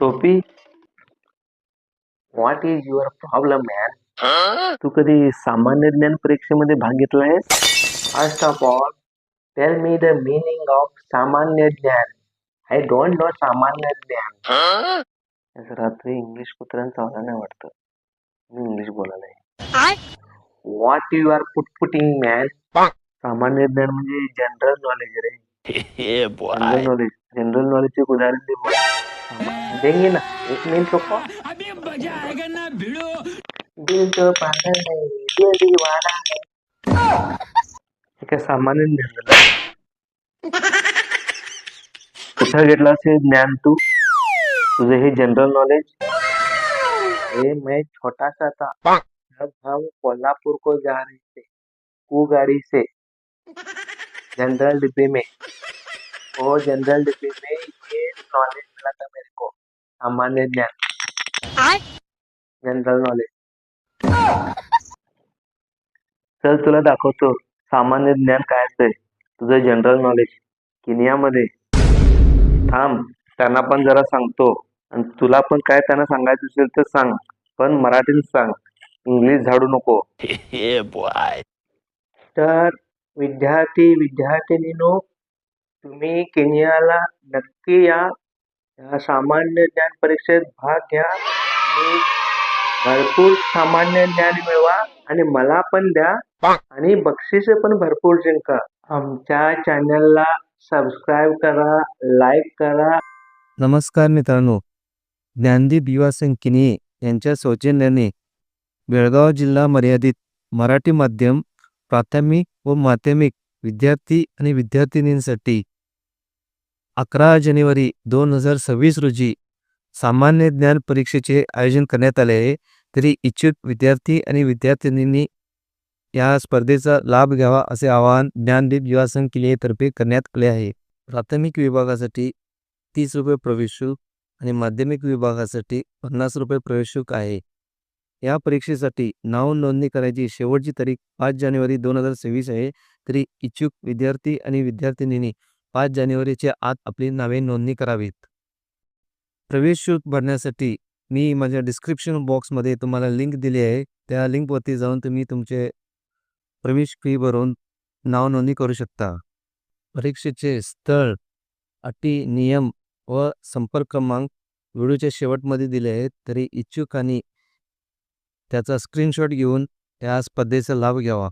टोपी, what is your problem man? तू कधी सामान्य ज्ञान परीक्षेमध्ये भाग घेतला आहेस? First of all, tell me the meaning of सामान्य ज्ञान. आय डोंट नो सामान्य ज्ञान. आज रात्री इंग्लिश कुत्र्यांचा आला नाही वाटतं. मी इंग्लिश बोलायला आहे. What you are putting man? सामान्य ज्ञान म्हणजे जनरल नॉलेज रे. General knowledge. जनरल नॉलेजचे एक उदाहरण दे बघ. देंगे ना, एक मिनिट रुको. दिल तो पागल है, दिल दीवाना है. हे काय सामान्य ज्ञान झालं? कुठं घेतलास हे ज्ञान तू? तुझं हे जनरल नॉलेज? मैं छोटा सा था जब हम कोल्हापुर को जा रहे थे गाड़ी से जनरल डिब्बे में. वो जनरल डिब्बे में ये नॉलेज मिला था मेरे को. सामान्य ज्ञान, जनरल नॉलेज. चल तुला दाखवतो सामान्य ज्ञान काय असतंय. तुझं जनरल नॉलेज केनियामध्ये. थांब, त्यांना पण जरा सांगतो. आणि तुला पण काय त्यांना सांगायचं असेल तर सांग, पण मराठीत सांग, इंग्लिश झाडू नको. तर विद्यार्थिनींनो, तुम्ही केनियाला नक्की या. सामान्य ज्ञान परीक्षेत भाग घ्या आणि भरपूर सामान्य ज्ञान मिळवा आणि मला पण द्या आणि बक्षिसे पण भरपूर जिंका. आमच्या चॅनलला सबस्क्राईब करा, लाईक करा. नमस्कार मित्रांनो, ज्ञानदीप युवा संघ किनिये यांच्या सौजन्याने बेळगाव जिल्हा मर्यादित मराठी माध्यम प्राथमिक व माध्यमिक विद्यार्थी आणि विद्यार्थिनींसाठी 11 जानेवारी 2026 रोजी सामान्य ज्ञान परीक्षेचे आयोजन करण्यात आले आहे. तरी इच्छुक विद्यार्थी आणि विद्यार्थिनींनी या स्पर्धेचा लाभ घ्यावा असे आवाहन ज्ञानदीप युवा संघ किनियेतर्फे करण्यात आले आहे. प्राथमिक विभागासाठी 30 रुपये प्रवेश शुल्क आणि माध्यमिक विभागासाठी 50 रुपये प्रवेश शुल्क आहे. या परीक्षेसाठी नाव नोंदणी करायची शेवटची तारीख 5 जानेवारी 2026 आहे. तरी इच्छुक विद्यार्थी आणि विद्यार्थिनींनी 5 जानेवारीच्या आत आपली नावे नोंदणी करावीत. प्रवेश शुल्क भरण्यासाठी मी माझ्या डिस्क्रिप्शन बॉक्समध्ये तुम्हाला लिंक दिली आहे. त्या लिंकवरती जाऊन तुम्ही तुमचे प्रवेश फी भरून नाव नोंदणी करू शकता. परीक्षेचे स्थळ, अटी, नियम व संपर्क क्रमांक व्हिडिओच्या शेवटमध्ये दिले आहेत. तरी इच्छुकांनी त्याचा स्क्रीनशॉट घेऊन या स्पर्धेचा लाभ घ्यावा.